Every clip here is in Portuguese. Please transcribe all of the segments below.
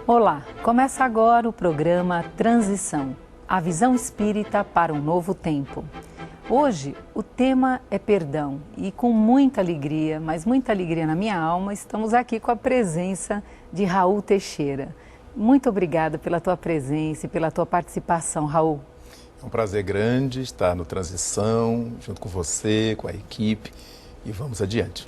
Olá, começa agora o programa Transição, a visão espírita para um novo tempo. Hoje o tema é perdão e com muita alegria, mas muita alegria na minha alma, estamos aqui com a presença de Raul Teixeira. Muito obrigada pela tua presença e pela tua participação, Raul. É um prazer grande estar no Transição, junto com você, com a equipe, e vamos adiante.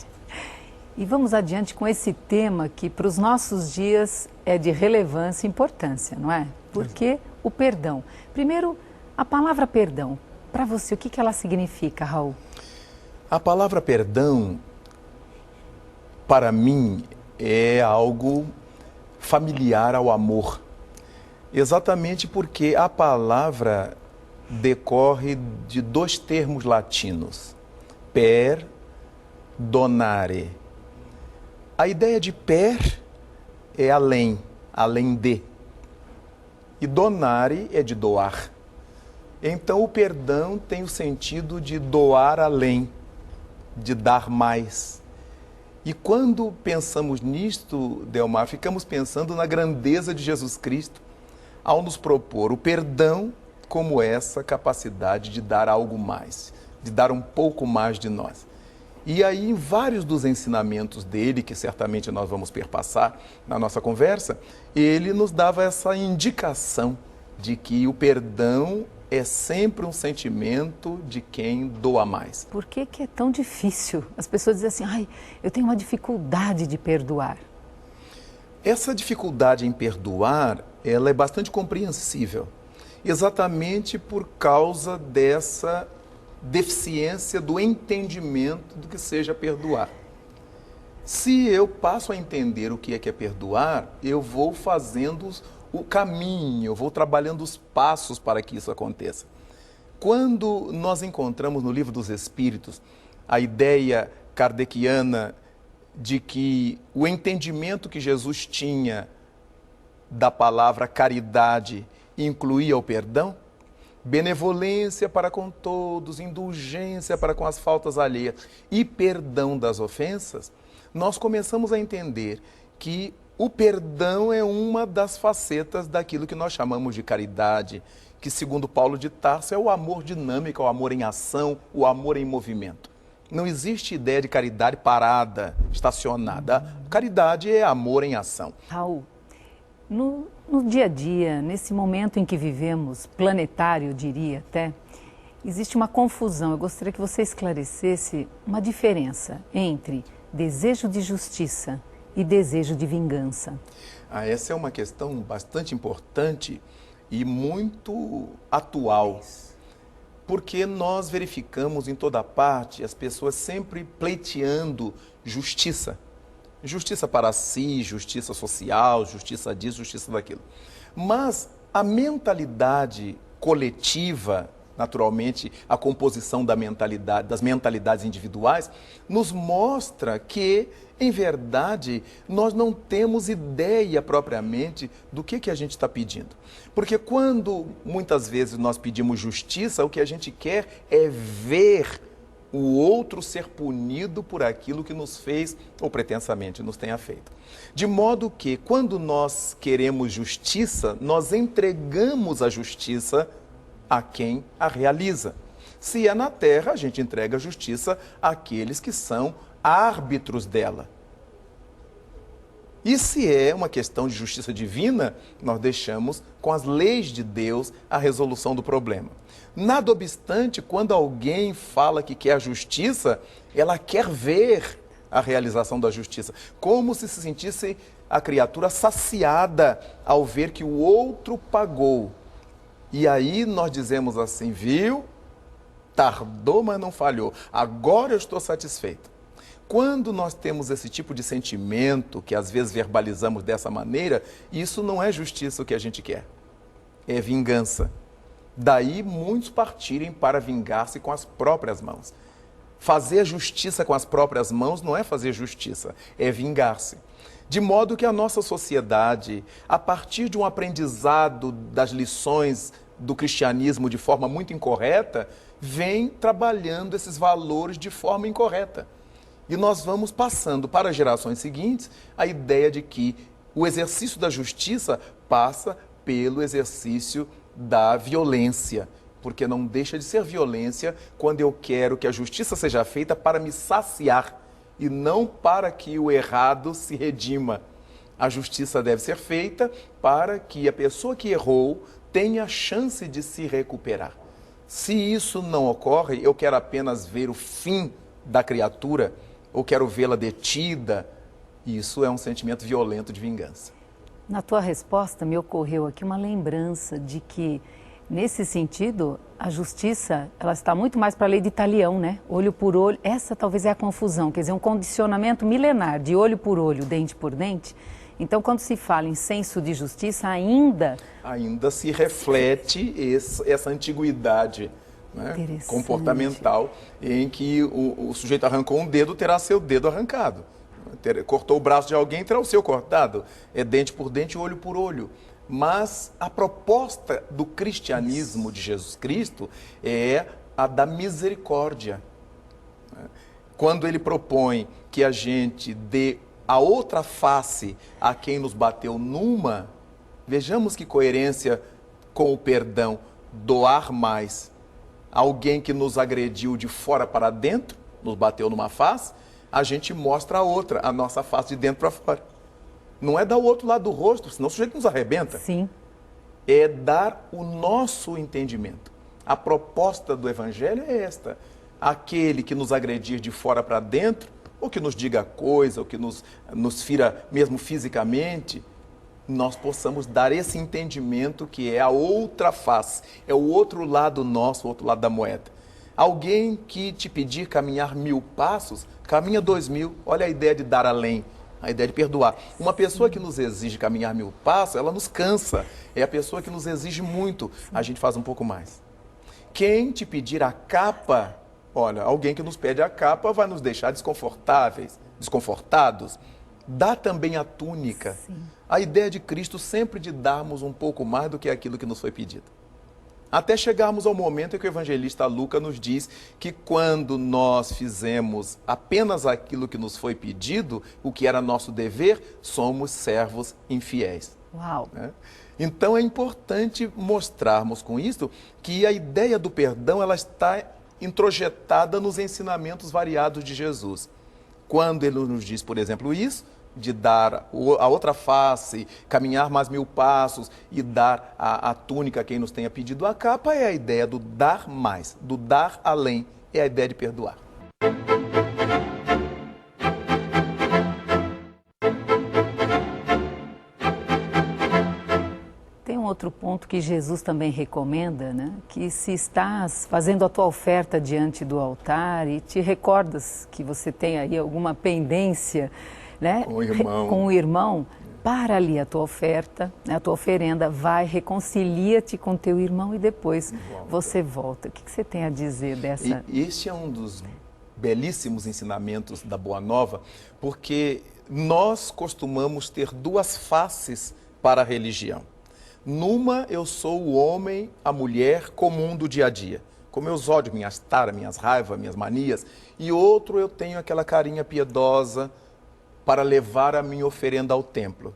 E vamos adiante com esse tema que para os nossos dias é de relevância e importância, não é? Porque o perdão. Primeiro, a palavra perdão, para você, o que ela significa, Raul? A palavra perdão, para mim, é algo familiar ao amor. Exatamente porque a palavra decorre de dois termos latinos, perdonare. A ideia de per é além, além de. E donare é de doar. Então o perdão tem o sentido de doar além, de dar mais. E quando pensamos nisto, Delmar, ficamos pensando na grandeza de Jesus Cristo ao nos propor o perdão como essa capacidade de dar algo mais, de dar um pouco mais de nós. E aí, em vários dos ensinamentos dele, que certamente nós vamos perpassar na nossa conversa, ele nos dava essa indicação de que o perdão é sempre um sentimento de quem doa mais. Por que é tão difícil? As pessoas dizem assim, eu tenho uma dificuldade de perdoar. Essa dificuldade em perdoar, ela é bastante compreensível, exatamente por causa dessa deficiência do entendimento do que seja perdoar. Se eu passo a entender o que é perdoar, eu vou fazendo o caminho, eu vou trabalhando os passos para que isso aconteça. Quando nós encontramos no Livro dos Espíritos a ideia kardeciana de que o entendimento que Jesus tinha da palavra caridade incluía o perdão, benevolência para com todos, indulgência para com as faltas alheias e perdão das ofensas, nós começamos a entender que o perdão é uma das facetas daquilo que nós chamamos de caridade, que segundo Paulo de Tarso é o amor dinâmico, o amor em ação, o amor em movimento. Não existe ideia de caridade parada, estacionada. Caridade é amor em ação. Raul, no dia a dia, nesse momento em que vivemos, planetário, eu diria até, existe uma confusão. Eu gostaria que você esclarecesse uma diferença entre desejo de justiça e desejo de vingança. Essa é uma questão bastante importante e muito atual, porque nós verificamos em toda parte as pessoas sempre pleiteando justiça. Justiça para si, justiça social, justiça disso, justiça daquilo. Mas a mentalidade coletiva, naturalmente a composição da mentalidade, das mentalidades individuais, nos mostra que, em verdade, nós não temos ideia propriamente do que a gente está pedindo. Porque quando muitas vezes nós pedimos justiça, o que a gente quer é ver o outro ser punido por aquilo que nos fez ou pretensamente nos tenha feito. De modo que, quando nós queremos justiça, nós entregamos a justiça a quem a realiza. Se é na terra, a gente entrega a justiça àqueles que são árbitros dela. E se é uma questão de justiça divina, nós deixamos com as leis de Deus a resolução do problema. Nada obstante, quando alguém fala que quer a justiça, ela quer ver a realização da justiça, como se sentisse a criatura saciada ao ver que o outro pagou. E aí nós dizemos assim, viu? Tardou, mas não falhou. Agora eu estou satisfeito. Quando nós temos esse tipo de sentimento, que às vezes verbalizamos dessa maneira, isso não é justiça o que a gente quer, é vingança. Daí muitos partirem para vingar-se com as próprias mãos. Fazer justiça com as próprias mãos não é fazer justiça, é vingar-se. De modo que a nossa sociedade, a partir de um aprendizado das lições do cristianismo de forma muito incorreta, vem trabalhando esses valores de forma incorreta. E nós vamos passando para as gerações seguintes a ideia de que O exercício da justiça passa pelo exercício da violência, porque não deixa de ser violência quando eu quero que a justiça seja feita para me saciar e não para que o errado se redima. A justiça deve ser feita para que a pessoa que errou tenha a chance de se recuperar. Se isso não ocorre, eu quero apenas ver o fim da criatura, ou quero vê-la detida, isso é um sentimento violento de vingança. Na tua resposta me ocorreu aqui uma lembrança de que, nesse sentido, a justiça ela está muito mais para a lei de talião, né? Olho por olho, essa talvez é a confusão, quer dizer, um condicionamento milenar de olho por olho, dente por dente. Então, quando se fala em senso de justiça, ainda se reflete essa antiguidade, né, comportamental, em que o sujeito arrancou um dedo, terá seu dedo arrancado. Cortou o braço de alguém, terá o seu cortado. É dente por dente, olho por olho. Mas a proposta do cristianismo de Jesus Cristo é a da misericórdia. Quando ele propõe que a gente dê a outra face a quem nos bateu numa, vejamos que coerência com o perdão, doar mais. Alguém que nos agrediu de fora para dentro, nos bateu numa face, a gente mostra a outra, a nossa face de dentro para fora. Não é dar o outro lado do rosto, senão o sujeito nos arrebenta. Sim. É dar o nosso entendimento. A proposta do Evangelho é esta. Aquele que nos agredir de fora para dentro, ou que nos diga coisa, ou que nos fira mesmo fisicamente, nós possamos dar esse entendimento que é a outra face, é o outro lado nosso, o outro lado da moeda. Alguém que te pedir caminhar 1000 passos, caminha 2000. Olha a ideia de dar além, a ideia de perdoar. Uma pessoa que nos exige caminhar 1000 passos, ela nos cansa. É a pessoa que nos exige muito, a gente faz um pouco mais. Quem te pedir a capa, olha, alguém que nos pede a capa vai nos deixar desconfortados. Dá também a túnica. Sim. A ideia de Cristo sempre de darmos um pouco mais do que aquilo que nos foi pedido. Até chegarmos ao momento em que o evangelista Lucas nos diz que quando nós fizemos apenas aquilo que nos foi pedido, o que era nosso dever, somos servos infiéis. Uau! Então é importante mostrarmos com isso que a ideia do perdão ela está introjetada nos ensinamentos variados de Jesus. Quando ele nos diz, por exemplo, isso, de dar a outra face, caminhar mais 1000 passos e dar a túnica a quem nos tenha pedido a capa, é a ideia do dar mais, do dar além, é a ideia de perdoar. Tem um outro ponto que Jesus também recomenda, né? Que se estás fazendo a tua oferta diante do altar e te recordas que você tem aí alguma pendência, né? Com o irmão, para ali a tua oferta, a tua oferenda, vai, reconcilia-te com teu irmão e depois você volta. O que você tem a dizer dessa? Este é um dos belíssimos ensinamentos da Boa Nova, porque nós costumamos ter duas faces para a religião. Numa, eu sou o homem, a mulher comum do dia a dia, com meus ódios, minhas taras, minhas raivas, minhas manias. E outro, eu tenho aquela carinha piedosa para levar a minha oferenda ao templo.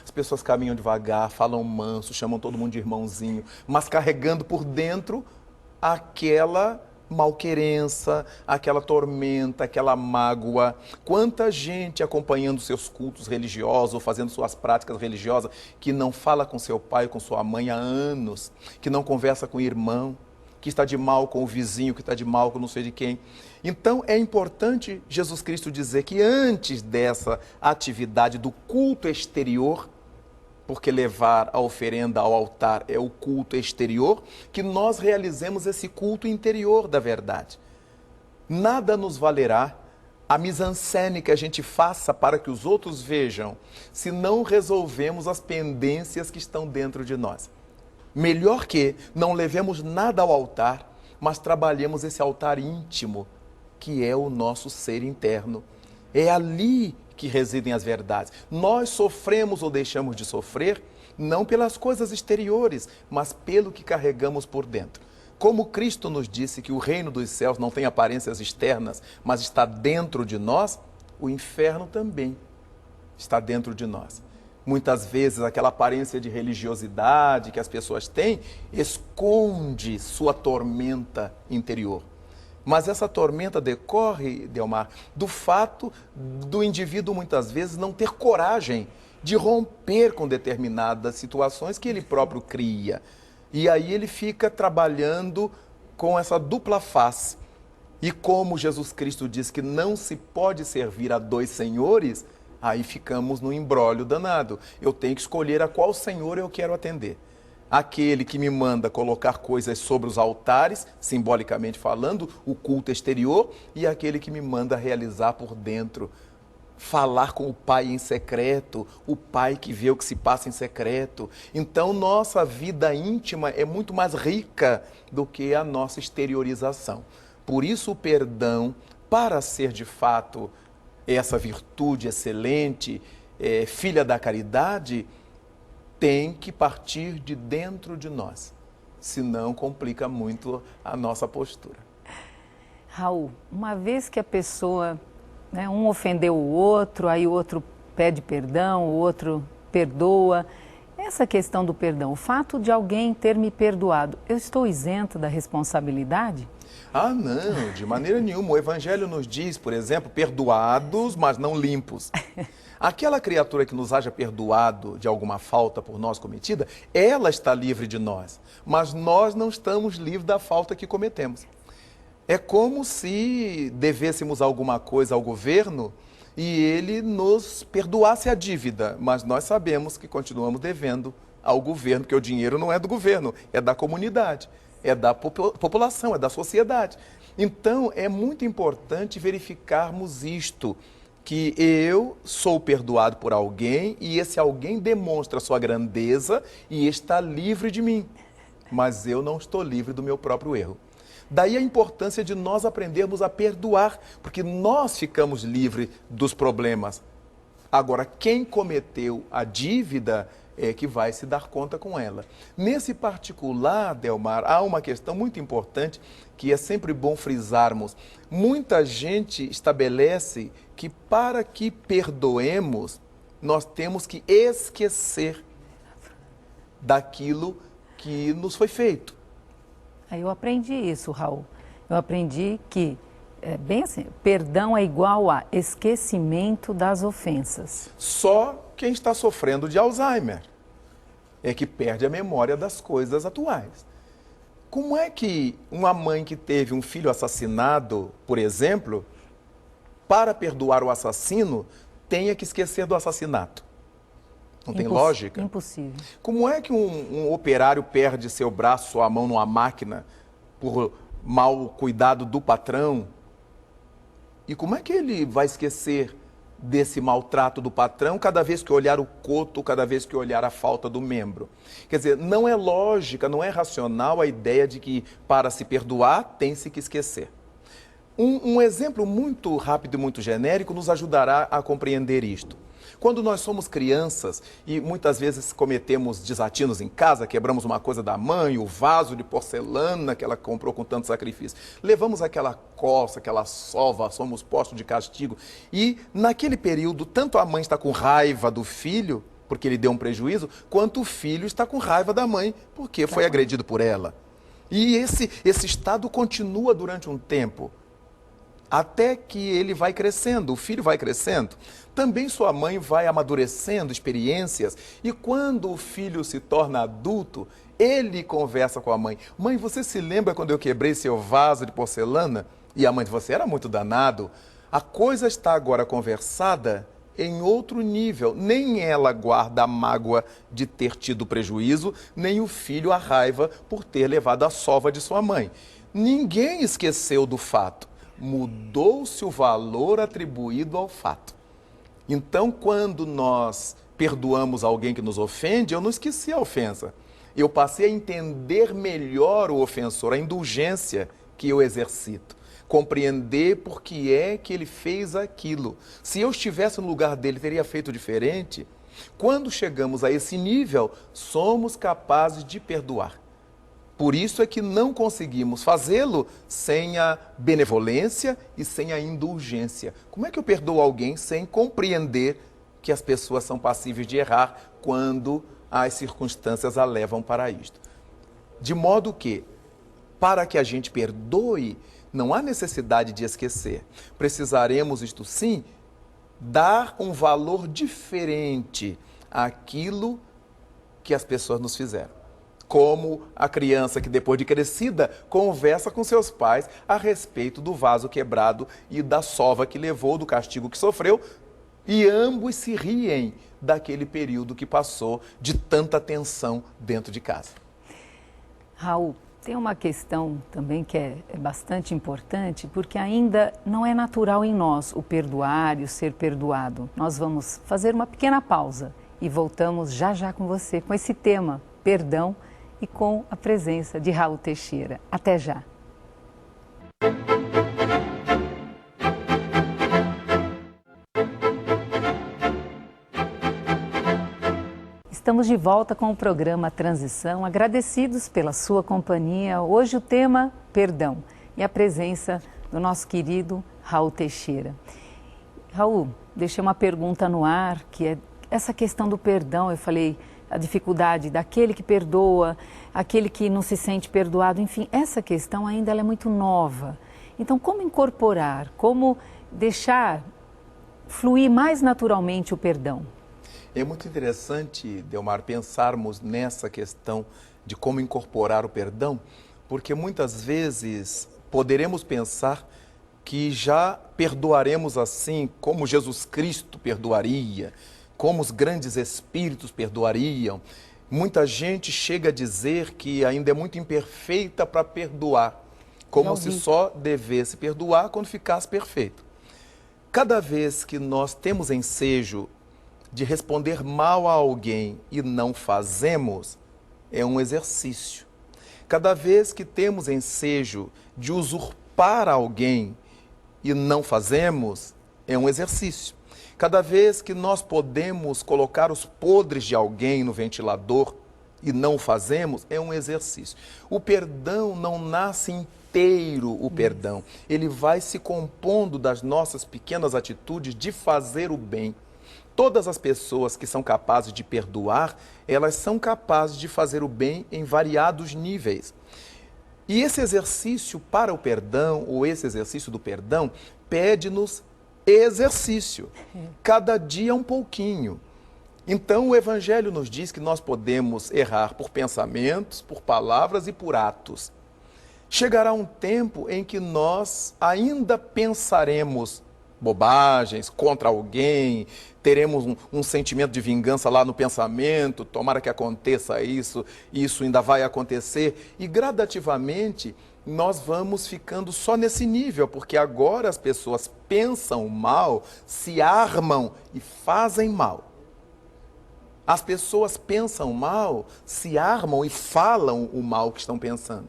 As pessoas caminham devagar, falam manso, chamam todo mundo de irmãozinho, mas carregando por dentro aquela malquerença, aquela tormenta, aquela mágoa. Quanta gente acompanhando seus cultos religiosos ou fazendo suas práticas religiosas que não fala com seu pai, com sua mãe há anos, que não conversa com o irmão, que está de mal com o vizinho, que está de mal com não sei de quem. Então é importante Jesus Cristo dizer que antes dessa atividade do culto exterior, porque levar a oferenda ao altar é o culto exterior, que nós realizemos esse culto interior da verdade. Nada nos valerá a mise-en-scène que a gente faça para que os outros vejam, se não resolvemos as pendências que estão dentro de nós. Melhor que não levemos nada ao altar, mas trabalhemos esse altar íntimo, que é o nosso ser interno. É ali que residem as verdades. Nós sofremos ou deixamos de sofrer, não pelas coisas exteriores, mas pelo que carregamos por dentro. Como Cristo nos disse que o reino dos céus não tem aparências externas, mas está dentro de nós, o inferno também está dentro de nós. muitas vezes aquela aparência de religiosidade que as pessoas têm, esconde sua tormenta interior. Mas essa tormenta decorre, Delmar, do fato do indivíduo muitas vezes não ter coragem de romper com determinadas situações que ele próprio cria. E aí ele fica trabalhando com essa dupla face. E como Jesus Cristo diz que não se pode servir a dois senhores, aí ficamos no imbróglio danado. Eu tenho que escolher a qual senhor eu quero atender. Aquele que me manda colocar coisas sobre os altares, simbolicamente falando, o culto exterior, e aquele que me manda realizar por dentro, falar com o Pai em secreto, o Pai que vê o que se passa em secreto. Então, nossa vida íntima é muito mais rica do que a nossa exteriorização. Por isso, o perdão, para ser de fato essa virtude excelente, filha da caridade, tem que partir de dentro de nós, senão complica muito a nossa postura. Raul, uma vez que a pessoa, um ofendeu o outro, aí o outro pede perdão, o outro perdoa, essa questão do perdão, o fato de alguém ter me perdoado, eu estou isenta da responsabilidade? Ah, não, de maneira nenhuma. O Evangelho nos diz, por exemplo, perdoados, mas não limpos. Aquela criatura que nos haja perdoado de alguma falta por nós cometida, ela está livre de nós, mas nós não estamos livres da falta que cometemos. É como se devêssemos alguma coisa ao governo e ele nos perdoasse a dívida, mas nós sabemos que continuamos devendo ao governo, porque o dinheiro não é do governo, é da comunidade, é da população, é da sociedade. Então, é muito importante verificarmos isto, que eu sou perdoado por alguém e esse alguém demonstra sua grandeza e está livre de mim, mas eu não estou livre do meu próprio erro. Daí a importância de nós aprendermos a perdoar, porque nós ficamos livres dos problemas. Agora, quem cometeu a dívida é que vai se dar conta com ela. Nesse particular, Delmar, há uma questão muito importante que é sempre bom frisarmos. Muita gente estabelece que para que perdoemos, nós temos que esquecer daquilo que nos foi feito. Aí eu aprendi isso, Raul. Eu aprendi que, bem assim, perdão é igual a esquecimento das ofensas. Só quem está sofrendo de Alzheimer é que perde a memória das coisas atuais. Como é que uma mãe que teve um filho assassinado, por exemplo, para perdoar o assassino, tenha que esquecer do assassinato? Não tem lógica? Impossível. Como é que um operário perde seu braço, sua mão numa máquina por mau cuidado do patrão? E como é que ele vai esquecer desse maltrato do patrão cada vez que olhar o coto, cada vez que olhar a falta do membro? Quer dizer, não é lógica, não é racional a ideia de que para se perdoar tem-se que esquecer. Um exemplo muito rápido e muito genérico nos ajudará a compreender isto. Quando nós somos crianças e muitas vezes cometemos desatinos em casa, quebramos uma coisa da mãe, o vaso de porcelana que ela comprou com tanto sacrifício, levamos aquela coça, aquela sova, somos postos de castigo. E naquele período, tanto a mãe está com raiva do filho, porque ele deu um prejuízo, quanto o filho está com raiva da mãe, porque foi agredido por ela. E esse estado continua durante um tempo, até que ele vai crescendo, o filho vai crescendo. Também sua mãe vai amadurecendo experiências e quando o filho se torna adulto, ele conversa com a mãe. Mãe, você se lembra quando eu quebrei seu vaso de porcelana? E a mãe diz, você era muito danado. A coisa está agora conversada em outro nível. Nem ela guarda a mágoa de ter tido prejuízo, nem o filho a raiva por ter levado a sova de sua mãe. Ninguém esqueceu do fato. Mudou-se o valor atribuído ao fato. Então, quando nós perdoamos alguém que nos ofende, eu não esqueci a ofensa. Eu passei a entender melhor o ofensor, a indulgência que eu exercito. Compreender por que é que ele fez aquilo. Se eu estivesse no lugar dele, teria feito diferente. Quando chegamos a esse nível, somos capazes de perdoar. Por isso é que não conseguimos fazê-lo sem a benevolência e sem a indulgência. Como é que eu perdoo alguém sem compreender que as pessoas são passíveis de errar quando as circunstâncias a levam para isto. De modo que, para que a gente perdoe, não há necessidade de esquecer. Precisaremos, isto sim, dar um valor diferente àquilo que as pessoas nos fizeram. Como a criança que, depois de crescida, conversa com seus pais a respeito do vaso quebrado e da sova que levou, do castigo que sofreu, e ambos se riem daquele período que passou de tanta tensão dentro de casa. Raul, tem uma questão também que é bastante importante, porque ainda não é natural em nós o perdoar e o ser perdoado. Nós vamos fazer uma pequena pausa e voltamos já já com você, com esse tema, perdão, e com a presença de Raul Teixeira. Até já! Estamos de volta com o programa Transição, agradecidos pela sua companhia. Hoje o tema, perdão, e a presença do nosso querido Raul Teixeira. Raul, deixei uma pergunta no ar, que é essa questão do perdão. Eu falei a dificuldade daquele que perdoa, aquele que não se sente perdoado, enfim, essa questão ainda ela é muito nova. Então, como incorporar, como deixar fluir mais naturalmente o perdão? É muito interessante, Delmar, pensarmos nessa questão de como incorporar o perdão, porque muitas vezes poderemos pensar que já perdoaremos assim como Jesus Cristo perdoaria, como os grandes espíritos perdoariam. Muita gente chega a dizer que ainda é muito imperfeita para perdoar, como se só devesse perdoar quando ficasse perfeito. Cada vez que nós temos ensejo de responder mal a alguém e não fazemos, é um exercício. Cada vez que temos ensejo de usurpar alguém e não fazemos, é um exercício. Cada vez que nós podemos colocar os podres de alguém no ventilador e não fazemos, é um exercício. O perdão não nasce inteiro, o perdão. Ele vai se compondo das nossas pequenas atitudes de fazer o bem. Todas as pessoas que são capazes de perdoar, elas são capazes de fazer o bem em variados níveis. E esse exercício para o perdão, ou esse exercício do perdão, pede-nos exercício. Cada dia um pouquinho. Então o Evangelho nos diz que nós podemos errar por pensamentos, por palavras e por atos. Chegará um tempo em que nós ainda pensaremos bobagens contra alguém, teremos um sentimento de vingança lá no pensamento, tomara que aconteça isso, isso ainda vai acontecer, e gradativamente nós vamos ficando só nesse nível, porque agora as pessoas pensam mal, se armam e fazem mal. As pessoas pensam mal, se armam e falam o mal que estão pensando.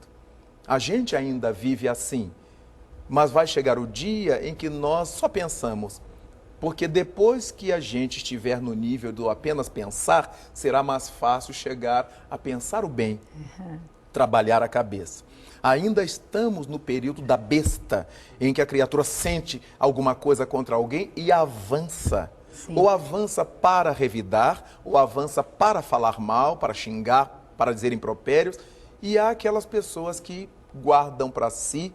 A gente ainda vive assim. Mas vai chegar o dia em que nós só pensamos, porque depois que a gente estiver no nível do apenas pensar, será mais fácil chegar a pensar o bem, trabalhar a cabeça. Ainda estamos no período da besta, em que a criatura sente alguma coisa contra alguém e avança. Sim. Ou avança para revidar, ou avança para falar mal, para xingar, para dizer impropérios. E há aquelas pessoas que guardam para si,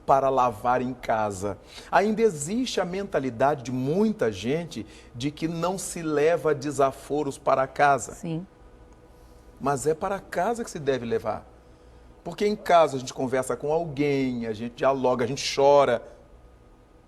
para lavar em casa. Ainda existe a mentalidade de muita gente de que não se leva desaforos para casa. Sim. Mas é para casa que se deve levar. Porque em casa a gente conversa com alguém, a gente dialoga, a gente chora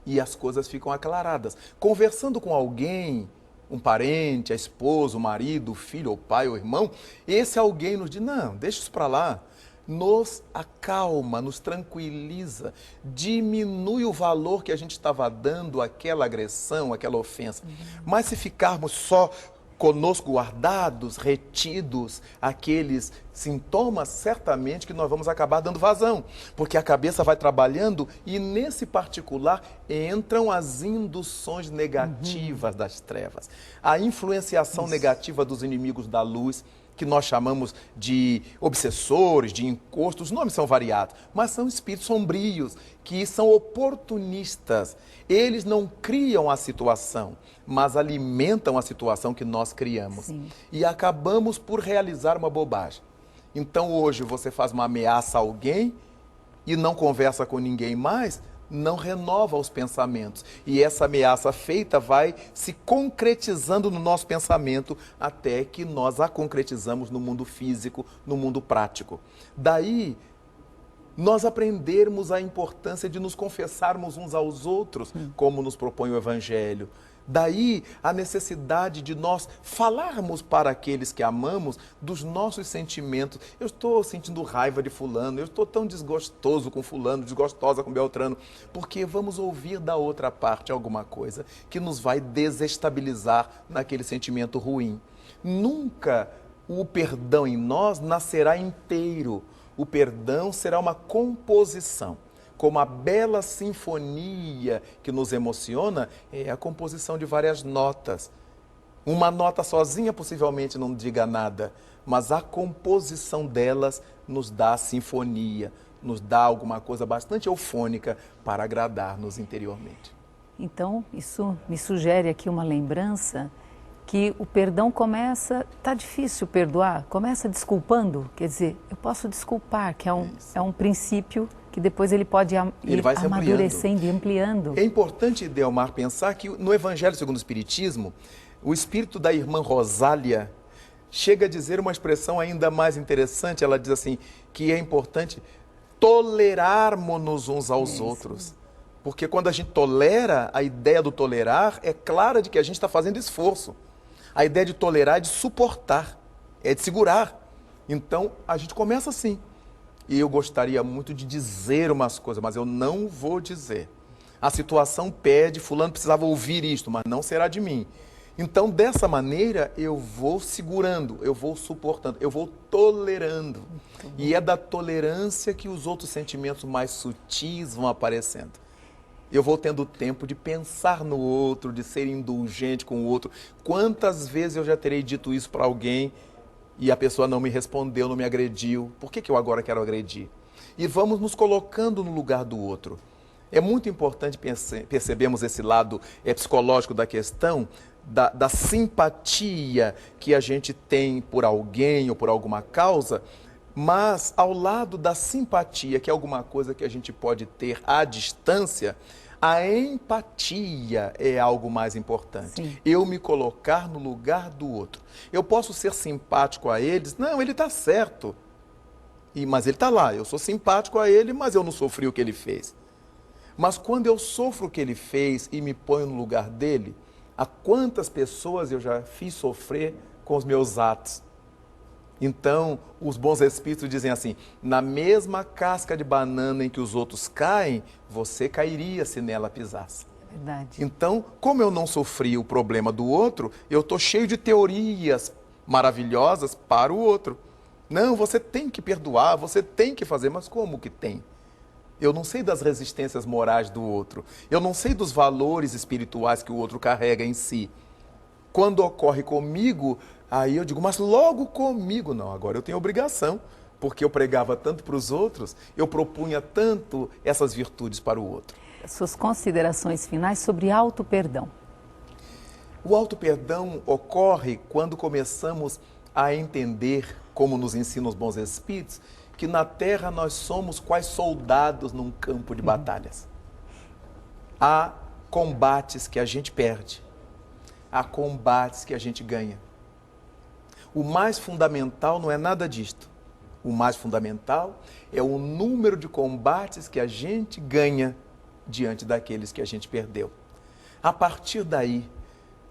e as coisas ficam aclaradas. Conversando com alguém, um parente, a esposa, o marido, o filho, o pai, o irmão, esse alguém nos diz, não, deixa isso para lá. Nos acalma, nos tranquiliza, diminui o valor que a gente estava dando àquela agressão, àquela ofensa. Mas se ficarmos só conosco guardados, retidos, aqueles sintomas, certamente que nós vamos acabar dando vazão, porque a cabeça vai trabalhando e nesse particular entram as induções negativas das trevas, a influenciação negativa dos inimigos da luz, que nós chamamos de obsessores, de encostos, os nomes são variados, mas são espíritos sombrios, que são oportunistas. Eles não criam a situação, mas alimentam a situação que nós criamos. Sim. E acabamos por realizar uma bobagem. Então hoje você faz uma ameaça a alguém e não conversa com ninguém mais, não renova os pensamentos. E essa ameaça feita vai se concretizando no nosso pensamento até que nós a concretizamos no mundo físico, no mundo prático. Daí, nós aprendermos a importância de nos confessarmos uns aos outros, como nos propõe o Evangelho. Daí a necessidade de nós falarmos para aqueles que amamos dos nossos sentimentos. Eu estou sentindo raiva de fulano, eu estou tão desgostoso com fulano, desgostosa com Beltrano, porque vamos ouvir da outra parte alguma coisa que nos vai desestabilizar naquele sentimento ruim. Nunca o perdão em nós nascerá inteiro. O perdão será uma composição. Como a bela sinfonia que nos emociona é a composição de várias notas. Uma nota sozinha possivelmente não diga nada, mas a composição delas nos dá a sinfonia, nos dá alguma coisa bastante eufônica para agradar-nos interiormente. Então, isso me sugere aqui uma lembrança que o perdão começa, está difícil perdoar, começa desculpando, quer dizer, eu posso desculpar, que é um princípio que depois ele pode ir vai se amadurecendo e ampliando. É importante, Delmar, pensar que no Evangelho segundo o Espiritismo, o espírito da irmã Rosália chega a dizer uma expressão ainda mais interessante, ela diz assim, que é importante tolerarmos-nos uns aos outros. Porque quando a gente tolera, a ideia do tolerar é clara de que a gente está fazendo esforço. A ideia de tolerar é de suportar, é de segurar. Então, a gente começa assim. E eu gostaria muito de dizer umas coisas, mas eu não vou dizer. A situação pede, fulano precisava ouvir isto, mas não será de mim. Então, dessa maneira, eu vou segurando, eu vou suportando, eu vou tolerando. E é da tolerância que os outros sentimentos mais sutis vão aparecendo. Eu vou tendo tempo de pensar no outro, de ser indulgente com o outro. Quantas vezes eu já terei dito isso para alguém e a pessoa não me respondeu, não me agrediu? Por que eu agora quero agredir? E vamos nos colocando no lugar do outro. É muito importante percebermos esse lado psicológico da questão, da simpatia que a gente tem por alguém ou por alguma causa, mas ao lado da simpatia, que é alguma coisa que a gente pode ter à distância, a empatia é algo mais importante. Sim. Eu me colocar no lugar do outro. Eu posso ser simpático a eles? Não, ele está certo. Mas ele está lá, eu sou simpático a ele, mas eu não sofri o que ele fez. Mas quando eu sofro o que ele fez e me ponho no lugar dele, a quantas pessoas eu já fiz sofrer com os meus atos? Então, os bons espíritos dizem assim, na mesma casca de banana em que os outros caem, você cairia se nela pisasse. Verdade. Então, como eu não sofri o problema do outro, eu estou cheio de teorias maravilhosas para o outro. Não, você tem que perdoar, você tem que fazer, mas como que tem? Eu não sei das resistências morais do outro, eu não sei dos valores espirituais que o outro carrega em si. Quando ocorre comigo, aí eu digo, mas logo comigo, não, agora eu tenho obrigação, porque eu pregava tanto para os outros, eu propunha tanto essas virtudes para o outro. Suas considerações finais sobre auto-perdão. O auto-perdão ocorre quando começamos a entender, como nos ensinam os bons espíritos, que na Terra nós somos quais soldados num campo de batalhas. Há combates que a gente perde, há combates que a gente ganha. O mais fundamental não é nada disto. O mais fundamental é o número de combates que a gente ganha diante daqueles que a gente perdeu. A partir daí,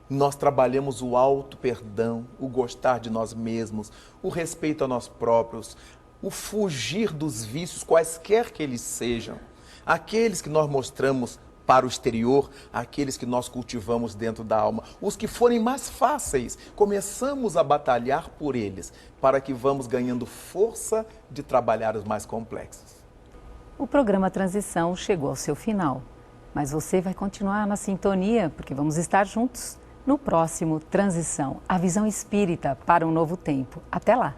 nós trabalhamos o auto-perdão, o gostar de nós mesmos, o respeito a nós próprios, o fugir dos vícios, quaisquer que eles sejam. Aqueles que nós mostramos para o exterior, aqueles que nós cultivamos dentro da alma. Os que forem mais fáceis, começamos a batalhar por eles, para que vamos ganhando força de trabalhar os mais complexos. O programa Transição chegou ao seu final, mas você vai continuar na sintonia, porque vamos estar juntos no próximo Transição, a visão espírita para um novo tempo. Até lá!